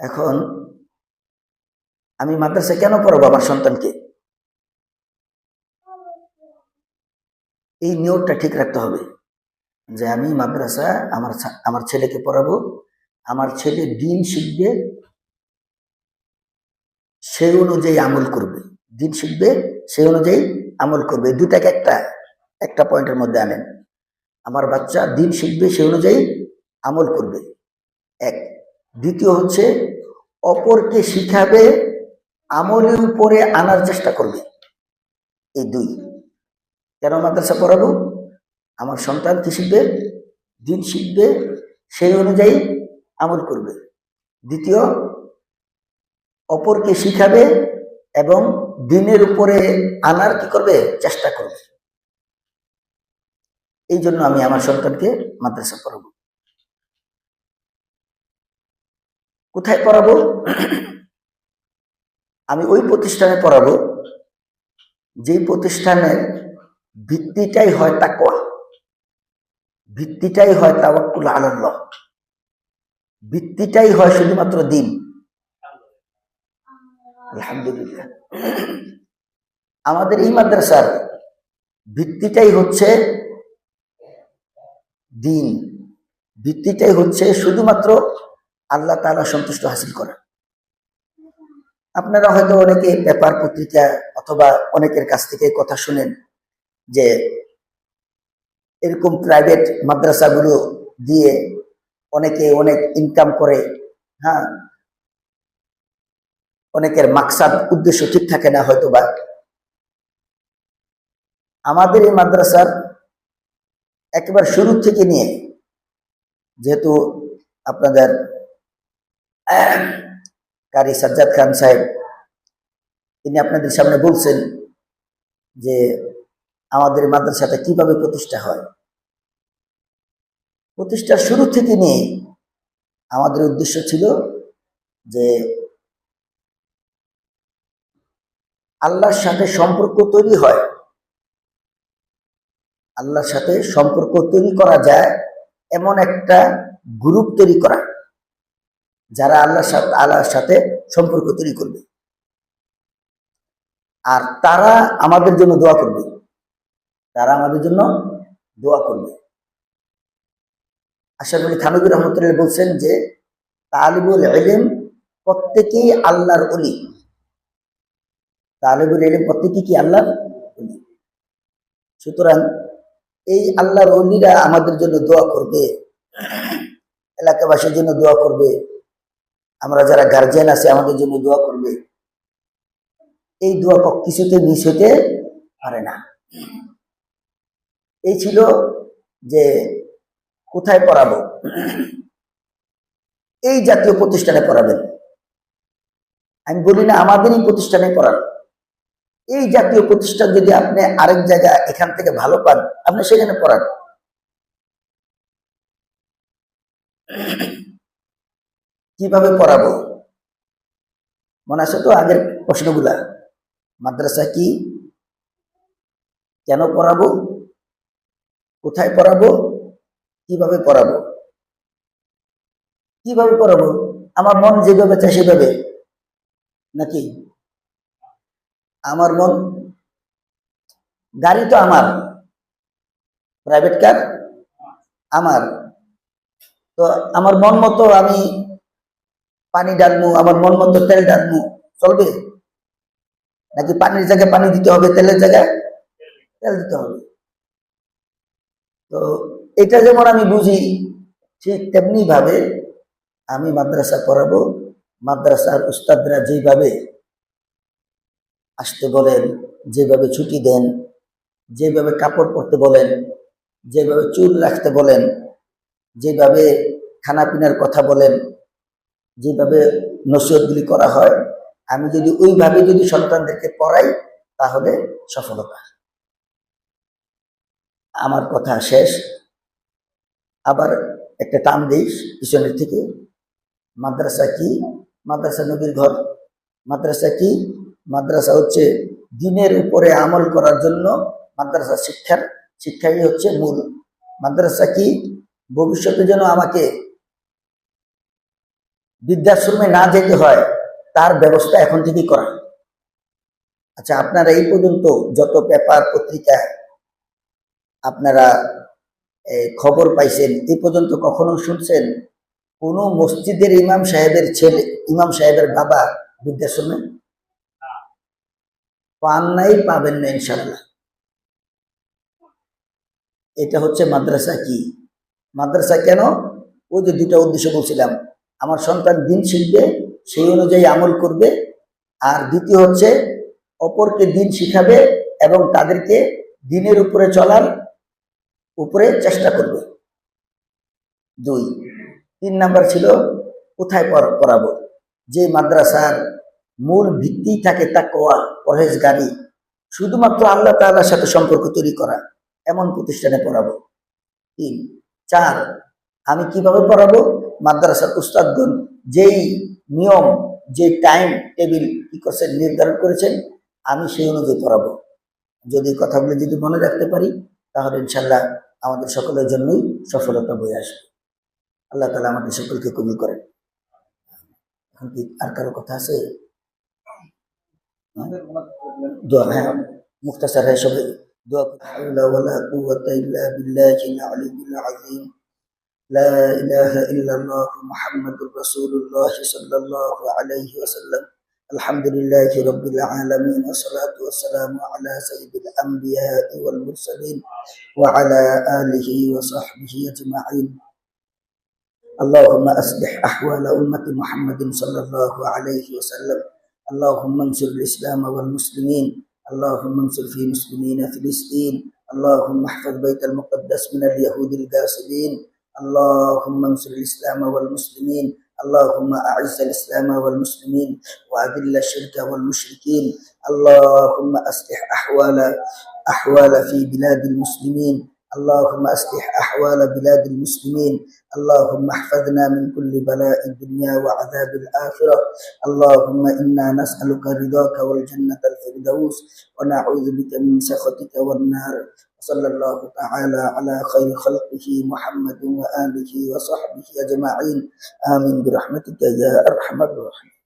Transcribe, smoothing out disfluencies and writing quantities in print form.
এখন আমি মাদ্রাসায় কেন পড়াবো আমার সন্তানকে? এই নিয়তটা ঠিক রাখতে হবে যে আমি মাদ্রাসা আমার ছেলেকে পড়াবো, আমার ছেলে দিন শিখবে, সেই অনুযায়ী আমল করবে। দিন শিখবে, সেই অনুযায়ী আমল করবে। দুটাকে একটা পয়েন্টের মধ্যে আনেন। আমার বাচ্চা দিন শিখবে, সেই অনুযায়ী আমল করবে, এক। দ্বিতীয় হচ্ছে অপরকে শিখাবে, আমলের উপরে আনার চেষ্টা করবে। এই দুই। কেন মাদ্রাসা পড়াবো? আমার সন্তান কি শিখবে? দিন শিখবে, সেই অনুযায়ী আমল করবে। দ্বিতীয়, অপরকে শিখাবে এবং দিনের উপরে আনার কি করবে? চেষ্টা করবে। এই জন্য আমি আমার সন্তানকে মাদ্রাসা পড়াবো। কোথায় পড়াবো? আমি ওই প্রতিষ্ঠানে পড়াবো যেই প্রতিষ্ঠানের ভিত্তিটাই হয় তাকওয়া, ভিত্তিটাই হয় তাওয়াক্কুল আলাল্লাহ, ভিত্তিটাই হয় শুধুমাত্র দিন। আলহামদুলিল্লাহ, আমাদের এই মাদ্রাসার ভিত্তিটাই হচ্ছে দিন, ভিত্তিটাই হচ্ছে শুধুমাত্র আল্লাহ তাআলা সন্তুষ্ট হাসিল করা। আপনারা হয়তো অনেকে পেপার পত্রিকা অথবা অনেকের কাছ থেকে কথা শুনেন যে এরকম প্রাইভেট মাদ্রাসাগুলো দিয়ে অনেকে অনেক ইনকাম করে। হ্যাঁ, অনেকের মাকসাদ উদ্দেশ্য ঠিক থাকে না হয়তো বা। আমাদের এই মাদ্রাসার একেবারে শুরু থেকে নিয়ে, যেহেতু আপনাদের কারি সাজ্জাদ খান সাহেব তিনি আপনাদের সামনে বলছেন যে আমাদের মাদ্রাসাটা কিভাবে প্রতিষ্ঠা হয়। প্রতিষ্ঠার শুরু থেকে নিয়ে আমাদের উদ্দেশ্য ছিল যে আল্লাহর সাথে সম্পর্ক তৈরি হয়, আল্লাহর সাথে সম্পর্ক তৈরি করা যায় এমন একটা গ্রুপ তৈরি করা, যারা আল্লাহর সাথে সম্পর্ক তৈরি করবে আর তারা আমাদের জন্য দোয়া করবে, তারা আমাদের জন্য দোয়া করবে। আশরাফ আলী থানভী রহমতুল্লাহ বলছেন যে তালিবুল ইলম প্রত্যেকেই আল্লাহর ওলি, তালিবুল ইলম প্রত্যেকেই কি আল্লাহর ওলি। সুতরাং এই আল্লাহর ওলিরা আমাদের জন্য দোয়া করবে, এলাকাবাসীর জন্য দোয়া করবে, আমরা যারা গার্জিয়ান আছে আমাদের জন্য দোয়া করবে। এই দোয়া কিছুতে মিস হতে পারে না। এই ছিল যে কোথায় পড়াবো, এই জাতীয় প্রতিষ্ঠানে পড়াবেন। আমি বলি না আমাদেরই প্রতিষ্ঠানে পড়ান, এই জাতীয় প্রতিষ্ঠান যদি আপনি আরেক জায়গা এখান থেকে ভালো পান আপনি সেখানে পড়ান। কিভাবে পড়াবো মনে আছে তো আগের প্রশ্নগুলা? মাদ্রাসা কি, কেন পড়াবো, কোথায় পড়াবো, কিভাবে পড়াবো। কিভাবে পড়াবো? আমার মন যেভাবে চায় সেভাবে নাকি? আমার মন, গাড়ি তো আমার, প্রাইভেট কার আমার, তো আমার মন মতো আমি পানি ডালমু, আমার মন মতো তেল ডালমু, চলবে? নাকি পানির জায়গায় পানি দিতে হবে, তেলের জায়গায় তেল দিতে হবে? তো এটা যেমন আমি বুঝি, ঠিক তেমনি ভাবে আমি মাদ্রাসা পড়াবো। মাদ্রাসার উস্তাদরা যেভাবে আসতে বলেন, যেভাবে ছুটি দেন, যেভাবে কাপড় পরতে বলেন, যেভাবে চুল রাখতে বলেন, যেভাবে খানা পিনার কথা বলেন, যেভাবে নসিহতগুলি করা হয়, আমি যদি ওইভাবে যদি সন্তানদেরকে পড়াই তাহলে সফলতা। আমার কথা শেষ। আবার একটা টান দিই পিছনের থেকে। মাদ্রাসা কি? মাদ্রাসা নবীর ঘর। মাদ্রাসা কি? মাদ্রাসা হচ্ছে দিনের উপরে আমল করার জন্য মাদ্রাসা শিক্ষাই হচ্ছে মূল। মাদ্রাসা কি? ভবিষ্যতে যেন আমাকে বৃদ্ধাশ্রমে না যেতে হয় তার ব্যবস্থা এখন থেকেই করা। আচ্ছা, আপনারা এই পর্যন্ত যত পেপার পত্রিকা আপনারা খবর পাইছেন, এই পর্যন্ত কখনো শুনছেন কোন মসজিদের ইমাম সাহেবের ছেলে, ইমাম সাহেবের বাবা বৃদ্ধাশ্রমে? পান নাই, পাবেন না ইনশাল্লাহ। এটা হচ্ছে মাদ্রাসা। কি মাদ্রাসা কেন? ওই যে দুটা উদ্দেশ্য বলছিলাম, আমার সন্তান দিন শিখবে, সেই অনুযায়ী আমল করবে, আর দ্বিতীয় হচ্ছে অপরকে দিন শিখাবে এবং তাদেরকে দিনের উপরে চলার উপরে চেষ্টা করবে। 2, 3 নাম্বার ছিল কোথায় পড়াবো। যে মাদ্রাসার মূল ভিত্তি থাকে তাকওয়া, পরহেজগারি, শুধুমাত্র আল্লাহ তাআলার সাথে সম্পর্ক তৈরি করা, এমন প্রতিষ্ঠানে পড়াবো। 3, 4, আমি কিভাবে পড়াবো? মাদ্রাসার উস্তাদগণ যেই নিয়ম, যে টাইম টেবিল কি করছেন, নির্ধারণ করেছেন, আমি সেই অনুযায়ী পড়াবো। যদি কথাগুলো যদি মনে রাখতে পারি, তাহলে ইনশাল্লাহ আমাদের সকলের জন্যই সফলতা বয়ে আসবে। আল্লাহ তাআলা আমাদের সকলকে কবুল করেন। এখন কি আর কারো কথা আছে? দোয়া, হ্যাঁ, মুখতাসার হয় সবাই দোয়া। হাওলা ওয়ালা কুওয়াতা ইল্লা বিল্লাহিল আলিয়্যিল আযীম। লা ইলাহা ইল্লাল্লাহ মুহাম্মাদুর রাসূলুল্লাহ সাল্লাল্লাহু আলাইহি ওয়াসাল্লাম। আলহামদুলিল্লাহি রাব্বিল আলামিন ওয়াসসালাতু ওয়াসসালামু আলা সাইয়্যিদিল আমবিয়া'i ওয়াল মুরসালিন ওয়া আলা আলিহি ওয়া সাহবিহি আজমাইন। اللهم أصلح أحوال أمة محمد صلى الله عليه وسلم. اللهم انصر الإسلام والمسلمين. اللهم انصر في المسلمين فلسطين. اللهم احفظ بيت المقدس من اليهود الغاصبين. اللهم انصر الإسلام والمسلمين. اللهم أعز الإسلام والمسلمين وأذل الشرك والمشركين. اللهم أصلح أحوال في بلاد المسلمين. اللهم أصلح أحوال بلاد المسلمين. اللهم احفظنا من كل بلاء الدنيا وعذاب الآخرة. اللهم إنا نسألك رضاك والجنة الفردوس ونعوذ بك من سخطك والنار. صلى الله تعالى على خير خلقه محمد وآله وصحبه أجمعين. آمين برحمتك يا أرحم الراحمين.